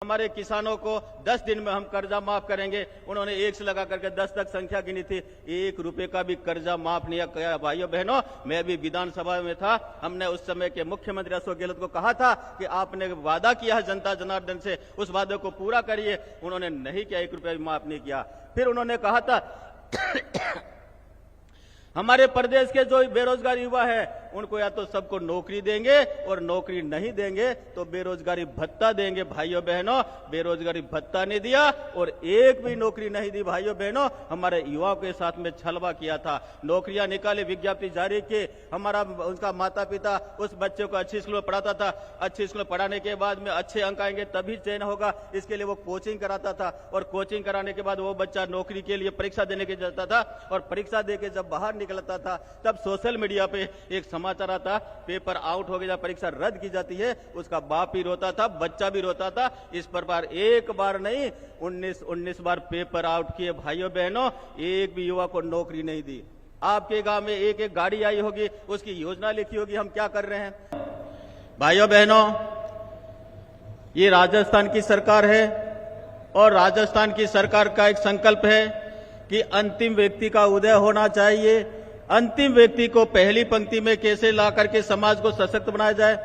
हमारे किसानों को 10 दिन में हम कर्जा माफ करेंगे। उन्होंने 1 से लगा करके 10 तक संख्या गिनी थी, 1 रुपए का भी कर्जा माफ नहीं किया। भाइयों बहनों, मैं भी विधानसभा में था, हमने उस समय के मुख्यमंत्री अशोक गहलोत को कहा था कि आपने वादा किया है जनता जनार्दन से, उस वादे को पूरा करिए। उन्होंने नहीं किया, 1 रुपया भी माफ नहीं किया। फिर उन्होंने कहा था हमारे प्रदेश के जो बेरोजगार युवा है उनको या तो सबको नौकरी देंगे और नौकरी नहीं देंगे तो बेरोजगारी भत्ता देंगे। भाइयों बहनों, बेरोजगारी भत्ता नहीं दिया और एक भी नौकरी नहीं दी। भाइयों बहनों, हमारे युवाओं के साथ में छलवा किया था, नौकरियां निकाली, विज्ञप्ति जारी की। हमारा उनका माता पिता उस बच्चे को अच्छी स्कूल में पढ़ाता था, अच्छी स्कूल में पढ़ाने के बाद में अच्छे अंक आएंगे तभी चयन होगा, इसके लिए वो कोचिंग कराता था और कोचिंग कराने के बाद वो बच्चा नौकरी के लिए परीक्षा देने के जाता था और परीक्षा देके जब बाहर निकलता था तब सोशल मीडिया पे एक समाचार आता, पेपर आउट हो गया, परीक्षा रद्द की जाती है। उसका बाप भी रोता था, बच्चा भी रोता था। इस प्रकार एक बार नहीं 19 बार पेपर आउट किए। भाइयों बहनों, एक भी युवा को नौकरी नहीं दी। आपके गांव में एक एक गाड़ी आई होगी, उसकी योजना लिखी होगी, हम क्या कर रहे हैं। भाइयों बहनों, ये राजस्थान की सरकार है और राजस्थान की सरकार का एक संकल्प है कि अंतिम व्यक्ति का उदय होना चाहिए। अंतिम व्यक्ति को पहली पंक्ति में कैसे ला करके समाज को सशक्त बनाया जाए,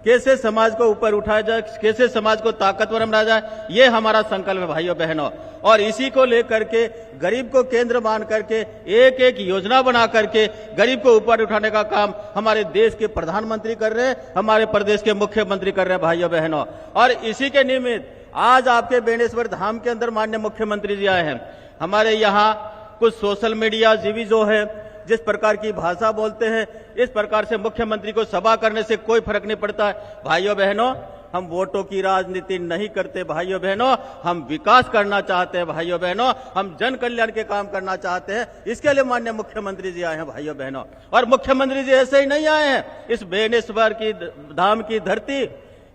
कैसे समाज को ऊपर उठाया जाए, कैसे समाज को ताकतवर बनाया जाए, ये हमारा संकल्प है भाइयों बहनों। और इसी को लेकर के गरीब को केंद्र मान करके एक एक योजना बना करके गरीब को ऊपर उठाने का काम हमारे देश के प्रधानमंत्री कर रहे हैं, हमारे प्रदेश के मुख्यमंत्री कर रहे हैं। भाइयों बहनों, और इसी के निमित्त आज आपके बेणेश्वर धाम के अंदर माननीय मुख्यमंत्री जी आए हैं। हमारे यहाँ कुछ सोशल मीडिया जीवी जो है जिस प्रकार की भाषा बोलते हैं, इस प्रकार से मुख्यमंत्री को सभा करने से कोई फर्क नहीं पड़ता है। भाइयों बहनों, हम वोटों की राजनीति नहीं करते। भाइयों बहनों, हम विकास करना चाहते हैं। भाइयों बहनों, हम जन कल्याण के काम करना चाहते हैं। इसके लिए माननीय मुख्यमंत्री जी आए हैं। भाइयों बहनों, और मुख्यमंत्री जी ऐसे ही नहीं आए हैं, इस बेणेश्वर की धाम की धरती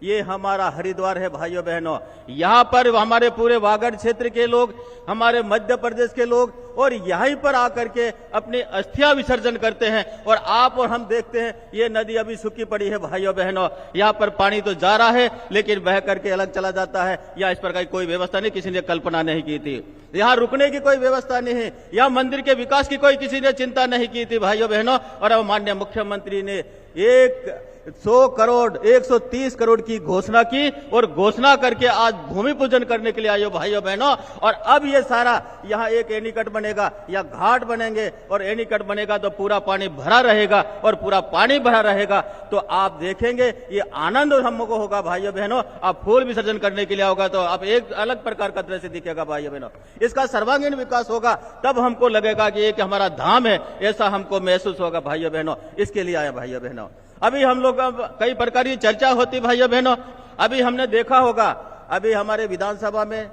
ये हमारा हरिद्वार है। भाइयों बहनों, यहाँ पर हमारे पूरे वागड़ क्षेत्र के लोग, हमारे मध्य प्रदेश के लोग और यहीं पर आकर के अपनी अस्थियां विसर्जन करते हैं और आप और हम देखते हैं ये नदी अभी सूखी पड़ी है। भाइयों बहनों, यहाँ पर पानी तो जा रहा है लेकिन बह करके अलग चला जाता है। यहाँ इस प्रकार की कोई व्यवस्था नहीं, किसी ने कल्पना नहीं की थी। यहाँ रुकने की कोई व्यवस्था नहीं है, यहाँ मंदिर के विकास की कोई किसी ने चिंता नहीं की थी। भाइयों बहनों, और अब माननीय मुख्यमंत्री ने 100 करोड़ 130 करोड़ की घोषणा की और घोषणा करके आज भूमि पूजन करने के लिए आए हो। भाइयों बहनों, और अब ये सारा यहाँ एक एनीकट बनेगा या घाट बनेंगे और एनीकट बनेगा तो पूरा पानी भरा रहेगा और पूरा पानी भरा रहेगा तो आप देखेंगे ये आनंद हमको होगा। भाइयों बहनों, आप फूल विसर्जन करने के लिए होगा तो आप एक अलग प्रकार का दृश्य दिखेगा। भाइयों बहनों, इसका सर्वांगीण विकास होगा तब हमको लगेगा कि एक हमारा धाम है, ऐसा हमको महसूस होगा। भाइयों बहनों, इसके लिए आया। भाइयों बहनों, अभी हम लोग कई प्रकार की चर्चा होती। भाइयों बहनों, अभी हमने देखा होगा, अभी हमारे विधानसभा में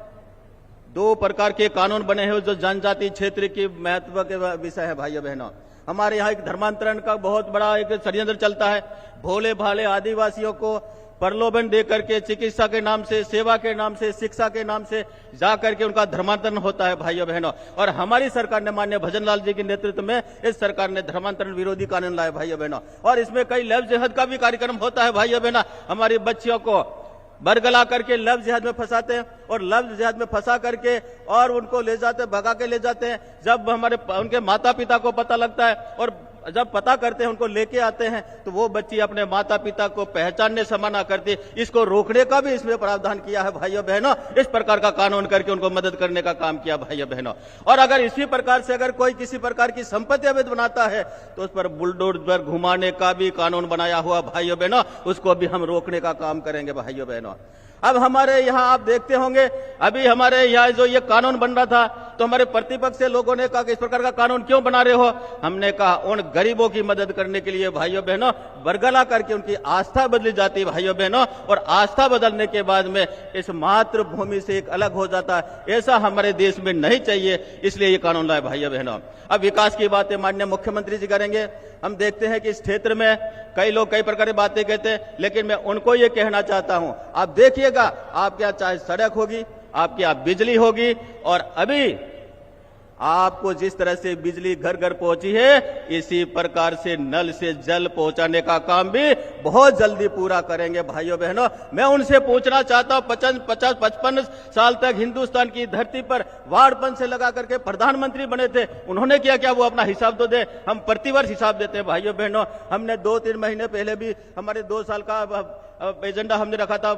2 प्रकार के कानून बने हैं जो जनजाति क्षेत्र के महत्व के विषय है। भाइयों बहनों, हमारे यहाँ एक धर्मांतरण का बहुत बड़ा एक षड्यंत्र चलता है। भोले भाले आदिवासियों को प्रलोभन दे करके चिकित्सा के नाम से, सेवा के नाम से, शिक्षा के नाम से जा करके उनका धर्मांतरण होता है। भाइयों बहनों, और हमारी सरकार ने माननीय भजनलाल जी के नेतृत्व में इस सरकार ने धर्मांतरण विरोधी कानून लाए। भाइयों बहनों, और इसमें कई लव जिहाद का भी कार्यक्रम होता है। भाइयों बहनों, हमारी बच्चियों को बरगला करके लव जिहाद में फंसाते हैं और लव जिहाद में फंसा करके और उनको ले जाते, भगा के ले जाते हैं। जब हमारे उनके माता पिता को पता लगता है और जब पता करते हैं, उनको लेके आते हैं तो वो बच्ची अपने माता पिता को पहचानने से मना करती। इसको रोकने का भी इसमें प्रावधान किया है। भाइयों बहनों, इस प्रकार का कानून करके उनको मदद करने का काम किया। भाइयों बहनों, और अगर इसी प्रकार से अगर कोई किसी प्रकार की संपत्ति अवैध बनाता है तो उस पर बुलडोजर घुमाने का भी कानून बनाया हुआ। भाइयों बहनों, उसको भी हम रोकने का काम करेंगे। भाइयों बहनों, अब हमारे यहाँ आप देखते होंगे, अभी हमारे यहाँ जो ये कानून बन रहा था तो हमारे प्रतिपक्ष से लोगों ने कहा कि इस प्रकार का कानून क्यों बना रहे हो। हमने कहा उन गरीबों की मदद करने के लिए भाइयों बहनों बरगला करके उनकी आस्था बदली जाती है। भाइयों बहनों, और आस्था बदलने के बाद में इस मातृभूमि से एक अलग हो जाता है। ऐसा हमारे देश में नहीं चाहिए, इसलिए ये कानून लाए। भाइयों बहनों, अब विकास की बातें माननीय मुख्यमंत्री जी करेंगे। हम देखते हैं कि इस क्षेत्र में कई लोग कई प्रकार की बातें कहते हैं, लेकिन मैं उनको ये कहना चाहता हूं, आप देखिएगा आपके यहाँ चाहे सड़क होगी, आपके यहाँ बिजली होगी, और अभी आपको जिस तरह से बिजली घर घर पहुंची है, इसी प्रकार से नल से जल पहुंचाने का काम भी बहुत जल्दी पूरा करेंगे। भाइयों बहनों, मैं उनसे पूछना चाहता हूं, 50-55 साल तक हिंदुस्तान की धरती पर वाड़पन से लगा करके प्रधानमंत्री बने थे, उन्होंने किया क्या? वो अपना हिसाब तो दे, हम प्रतिवर्ष हिसाब देते हैं। भाइयों बहनों, हमने 2-3 महीने पहले भी हमारे 2 साल का एजेंडा हमने रखा था,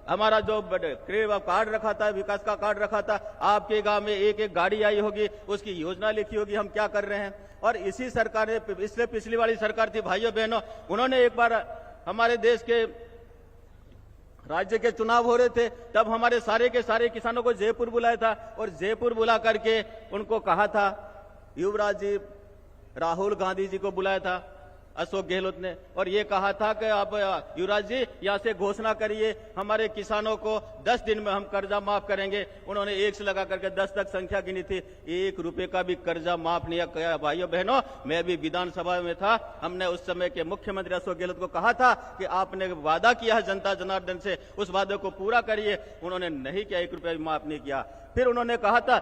हमारा जो कार्ड रखा था, विकास का कार्ड रखा था, आपके गांव में एक एक गाड़ी आई होगी, उसकी योजना लिखी होगी, हम क्या कर रहे हैं। और इसी सरकार ने, इसलिए पिछली वाली सरकार थी भाइयों बहनों, उन्होंने एक बार हमारे देश के राज्य के चुनाव हो रहे थे, तब हमारे सारे के सारे किसानों को जयपुर बुलाया था और जयपुर बुला करके उनको कहा था, युवराज जी, राहुल गांधी जी को बुलाया था अशोक गहलोत ने, और ये कहा था कि आप युवराज जी यहां से घोषणा करिए, हमारे किसानों को 10 दिन में हम कर्जा माफ करेंगे। उन्होंने 1 से लगा करके 10 तक संख्या गिनी थी, 1 रुपए का भी कर्जा माफ नहीं किया। भाइयों बहनों, मैं भी विधानसभा में था, हमने उस समय के मुख्यमंत्री अशोक गहलोत को कहा था कि आपने वादा किया है जनता जनार्दन से, उस वादे को पूरा करिए। उन्होंने नहीं किया, 1 रुपया भी माफ नहीं किया। फिर उन्होंने कहा था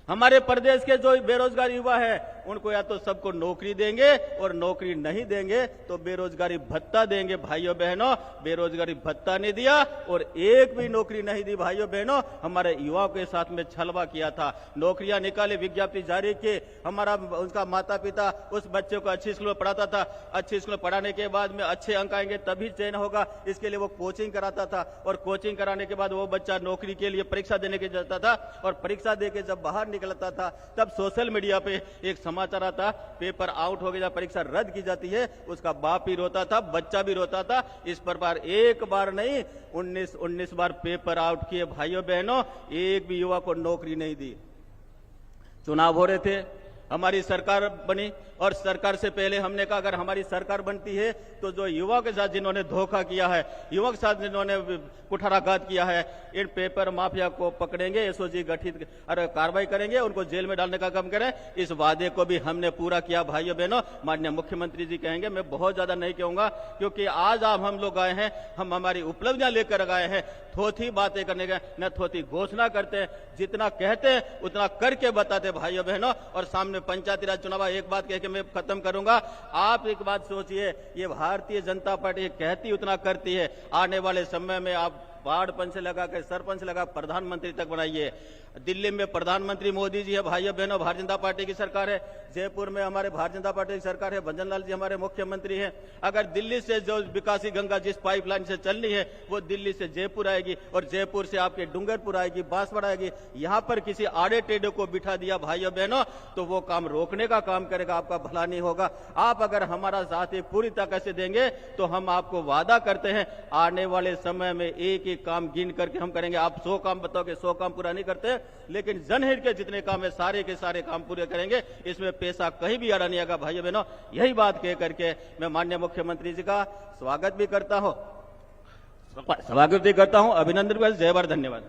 हमारे प्रदेश के जो बेरोजगार युवा है, उनको या तो सबको नौकरी देंगे और नौकरी नहीं देंगे तो बेरोजगारी भत्ता देंगे। भाइयों बहनों, बेरोजगारी भत्ता नहीं दिया और एक भी नौकरी नहीं दी। भाइयों बहनों, हमारे युवाओं के साथ में छलवा किया था, नौकरियां निकाले, विज्ञप्ति जारी की, हमारा उनका माता पिता उस बच्चे को अच्छी स्कूल में पढ़ाता था, अच्छी स्कूल में पढ़ाने के बाद में अच्छे अंक आएंगे तभी चयन होगा, इसके लिए वो कोचिंग कराता था, और कोचिंग कराने के बाद वो बच्चा नौकरी के लिए परीक्षा देने के जाता था, और परीक्षा देके जब बाहर निकलता था तब सोशल मीडिया पे एक समाचार आता, पेपर आउट हो गया, परीक्षा रद्द की जाती है, उसका बाप भी रोता था, बच्चा भी रोता था। इस प्रकार एक बार नहीं 19 बार पेपर आउट किए। भाइयों बहनों, एक भी युवा को नौकरी नहीं दी। चुनाव हो रहे थे, हमारी सरकार बनी, और सरकार से पहले हमने कहा अगर हमारी सरकार बनती है तो जो युवा के साथ जिन्होंने धोखा किया है, युवक के साथ जिन्होंने कुठाराघात किया है, इन पेपर माफिया को पकड़ेंगे, एसओजी गठित और कार्रवाई करेंगे, उनको जेल में डालने का काम करें। इस वादे को भी हमने पूरा किया। भाइयों बहनों, माननीय मुख्यमंत्री जी कहेंगे, मैं बहुत ज्यादा नहीं कहूंगा, क्योंकि आज आप हम लोग आए हैं, हम हमारी उपलब्धियां लेकर आए हैं, थोथी बातें करने का न थोथी घोषणा करते हैं, जितना कहते हैं उतना करके बताते। भाइयों बहनों, और सामने पंचायती राज चुनाव, एक बात कह के मैं खत्म करूंगा। आप एक बात सोचिए, ये भारतीय जनता पार्टी कहती उतना करती है, आने वाले समय में आप वार्ड पंच से लगा कर सरपंच लगा प्रधानमंत्री तक बनाइए। दिल्ली में प्रधानमंत्री मोदी जी है। भाइयों बहनों, भारतीय जनता पार्टी की सरकार है। जयपुर में हमारे भारतीय जनता पार्टी की सरकार है, भंजन लाल जी हमारे मुख्यमंत्री हैं। अगर दिल्ली से जो विकासी गंगा जिस पाइपलाइन से चलनी है वो दिल्ली से जयपुर आएगी, और जयपुर से आपके डूंगरपुर आएगी, बांसवाड़ा आएगी। यहां पर किसी आड़े टेढ़े को बिठा दिया भाइयों बहनों, तो वो काम रोकने का काम करेगा, आपका भला नहीं होगा। आप अगर हमारा साथ एक पूरी ताकत से देंगे तो हम आपको वादा करते हैं, आने वाले समय में एक एक काम गिन करके हम करेंगे। आप 100 काम बताओगे, 100 काम पूरा नहीं करते, लेकिन जनहित के जितने काम है सारे के सारे काम पूरे करेंगे। इसमें पैसा कहीं भी आड़ा नहीं आएगा। भाइयों बहनों, यही बात कह करके मैं माननीय मुख्यमंत्री जी का स्वागत भी करता हूं, अभिनंदन भी, जय भारत, धन्यवाद।